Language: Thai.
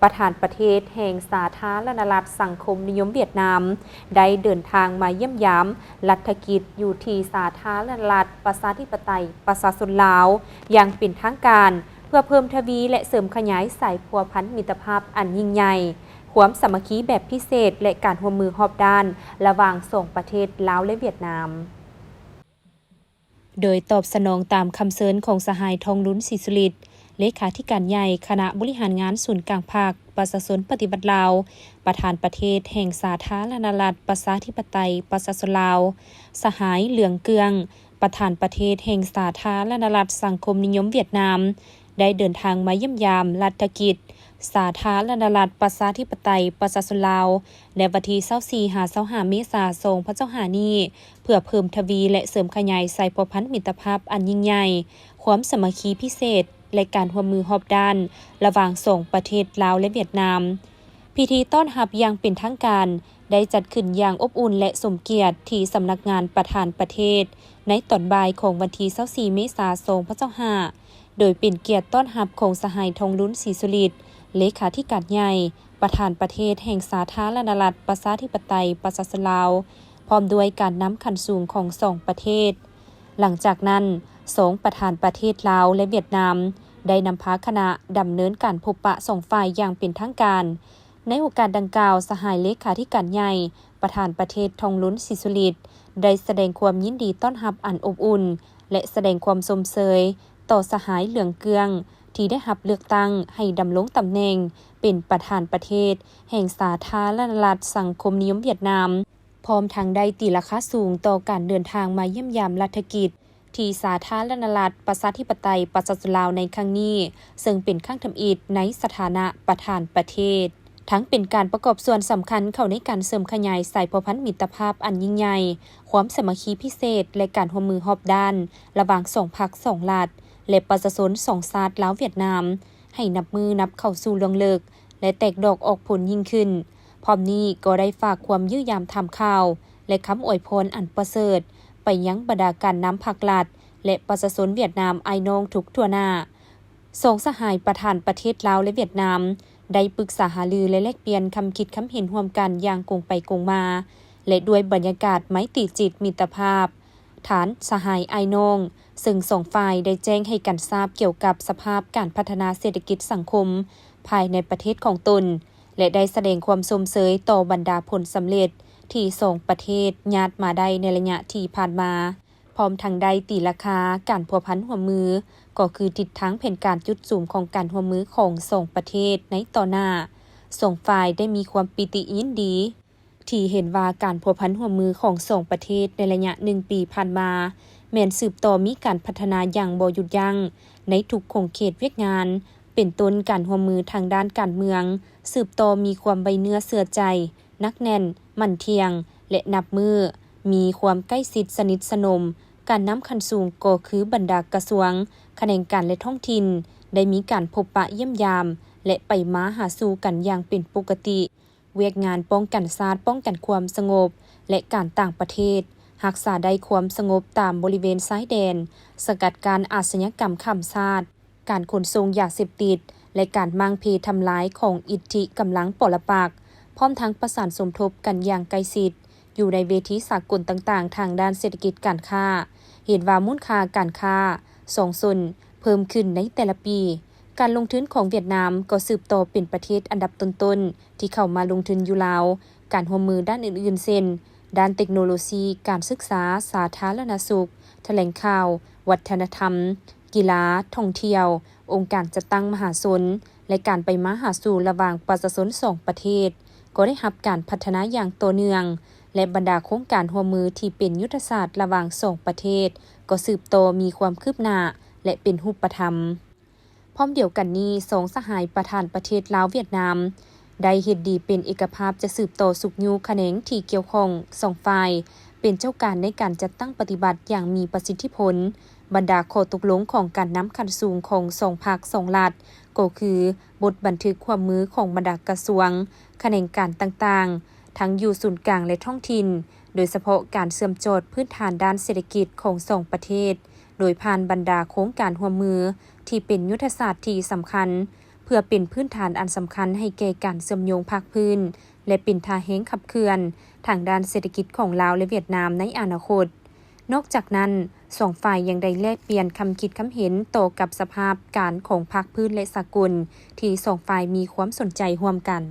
ประธานประเทศแห่งสาธารณรัฐสังคมนิยมเวียดนามได้เดินทางมาเยี่ยมยามรัฐกิจอยู่ที่สาธารณรัฐประชาธิปไตยประชาชนลาวอย่างเป็นทางการเพื่อเพิ่มทวีและเสริมขยายสายพัวพันมิตรภาพอันยิ่งใหญ่ความสามัคคีแบบพิเศษและการร่วมมือรอบด้านระหว่างสองประเทศลาวและเวียดนามโดยตอบสนองตามคำเชิญของสหายทองลุ้นศรีสุริตเลขาธิการใหญ่คณะบริหารงานศูนย์กลางภาคประชาชนปฏิบัติลาวประธานประเทศแห่งสาธารณรัฐประชาธิปไตยประชาชนลาวสหายเหลืองเกืองประธานประเทศแห่งสาธารณรัฐสังคมนิยมเวียดนามได้เดินทางมาเยี่ยมยามรัฐกิจสาธารณรัฐประชาธิปไตยประชาชนลาวในวันที่24-25 เมษายน2565นี้เพื่อเพิ่มทวีและเสริมขยายสายพัวพันมิตรภาพอันยิ่งใหญ่ความสามัคคีพิเศษและการร่วมมือรอบด้านระหว่างสองประเทศลาวและเวียดนามพิธีต้อนรับอย่างเป็นทางการได้จัดขึ้นอย่างอบอุ่นและสมเกียรติที่สำนักงานประธานประเทศในตอนบ่ายของวันที่24 เมษายน2565โดยเป็นเกียรติต้อนรับของสหายทองลุ้นศรีสุริตเลขาธิการใหญ่ประธานประเทศแห่งสาธารณรัฐประชาธิปไตยประชาชนลาวพร้อมด้วยการนำขันสูงของสองประเทศหลังจากนั้นสองประธานประเทศลาวและเวียดนามได้นำพาคณะดำเนินการพบปะสองฝ่ายอย่างเป็นทางการในโอกาสดังกล่าวสหายเลขาธิการใหญ่ประธานประเทศทองลุ้นศรีสุริตได้แสดงความยินดีต้อนรับอันอบอุ่นและแสดงความชมเชยต่อสหายเหลืองเกืองที่ได้รับเลือกตั้งให้ดำรงตำแหน่งเป็นประธานประเทศแห่งสาธารณรัฐสังคมนิยมเวียดนามพร้อมทั้งได้ตีราคาสูงต่อการเดินทางมาเยี่ยมยามรัฐกิจที่สาธารณรัฐประชาธิปไตยประชาชนลาวในครั้งนี้ซึ่งเป็นครั้งทำอิฐในสถานะประธานประเทศทั้งเป็นการประกอบส่วนสำคัญเข้าในการเสริมขยายสายพัวพันมิตรภาพอันยิ่งใหญ่ความสามัคคีพิเศษและการร่วมมือรอบด้านระหว่างสองพรรคสองรัฐและประชาชนสองชาติลาวเวียดนามให้นับมือนับเข้าสู่เรื่องเลิกและแตกดอกออกผลยิ่งขึ้นพร้อมนี้ก็ได้ฝากความยื้อยามทำข่าวและคำอวยพรอันประเสริฐไปยังบรรดาการนำพรรครัฐและประชาชนเวียดนามไอน้องทุกทั่วหน้าสองสหายประธานประเทศลาวและเวียดนามได้ปรึกษาหารือและแลกเปลี่ยนคำคิดคำเห็นร่วมกันอย่างกงไปกงมาและด้วยบรรยากาศไมตรีจิตมิตรภาพฐานสหายไอน้องซึ่งสองฝ่ายได้แจ้งให้กันทราบเกี่ยวกับสภาพการพัฒนาเศรษฐกิจสังคมภายในประเทศของตนและได้แสดงความชมเชยต่อบรรดาผลสำเร็จที่สองประเทศญาติมาได้ในระยะที่ผ่านมาพร้อมทางใดตีราคาการพัวพันหัวมือก็คือทิศทางแผนการจุดสูงของการหัวมือของสองประเทศในต่อหน้าสองฝ่ายได้มีความปิติยินดีที่เห็นว่าการพัวพันหัวมือของสองประเทศในระยะ1 ปีผ่านมาแม้นสืบต่อมีการพัฒนาอย่างบ่หยุดยั้งในทุกขงเขตเวียกงานเป็นต้นการหัวมือทางด้านการเมืองสืบต่อมีความใบเนื้อเสื่อใจนักแน่นมั่นเทียงและนับมือมีความใกล้ชิดสนิทสนมการนำคันสูงก็คือบรรดากระทรวงแขนงการและท้องถิ่นได้มีการพบปะเยี่ยมยามและไปมาหาสู่กันอย่างเป็นปกติเวียกงานป้องกันชาติป้องกันความสงบและการต่างประเทศรักษาได้ความสงบตามบริเวณชายแดนสกัดการอาชญากรรมข้ามชาติการขนส่งยาเสพติดและการมั่งเพทำลายของอิทธิกำลังปรปักษ์พร้อมทั้งประสานสมทบกันอย่างใกล้ชิดอยู่ในเวทีสากลต่างๆทางด้านเศรษฐกิจการค้าเห็นว่ามูลค่าการค้าสองส่วนเพิ่มขึ้นในแต่ละปีการลงทุนของเวียดนามก็สืบต่อเป็นประเทศอันดับต้นๆที่เข้ามาลงทุนอยู่ลาวการร่วมมือด้านอื่นๆเช่นด้านเทคโนโลยีการศึกษาสาธารณสุขแถลงข่าววัฒนธรรมกีฬาท่องเที่ยวองค์การจัดตั้งมหาชนและการไปมาหาสู่ระหว่างประชาชนสองประเทศก็ได้รับการพัฒนาอย่างต่อเนื่องและบรรดาโครงการร่วมมือที่เป็นยุทธศาสตร์ระหว่างสองประเทศก็สืบโตมีความคืบหน้าและเป็นรูปธรรมพร้อมเดียวกันนี้สองสหายประธานประเทศลาวเวียดนามได้เฮ็ดดีเป็นเอกภาพจะสืบต่อสุขอยู่แขนงที่เกี่ยวข้องสองฝ่ายเป็นเจ้าการในการจัดตั้งปฏิบัติอย่างมีประสิทธิผลบรรดาข้อตกลงของการนำคันสูงของสองภาคสองรัฐก็คือบทบันทึกความมือของบรรดากระทรวงแขนงการต่างๆทั้งอยู่ศูนย์กลางและท้องถิ่นโดยเฉพาะการเชื่อมโจทย์พื้นฐานด้านเศรษฐกิจของสองประเทศโดยผ่านบรรดาโครงการร่วมมือที่เป็นยุทธศาสตร์ที่สำคัญ เพื่อเป็นพื้นฐานอันสำคัญให้แก่การเชื่อมโยงภาคพื้นและเป็นท่าแห่งขับเคลื่อนทางด้านเศรษฐกิจของลาวและเวียดนามในอนาคตนอกจากนั้นสองฝ่ายยังได้แลกเปลี่ยนคำคิดคำเห็นต่อกับสภาพการของภาคพื้นและสากลที่สองฝ่ายมีความสนใจร่วมกัน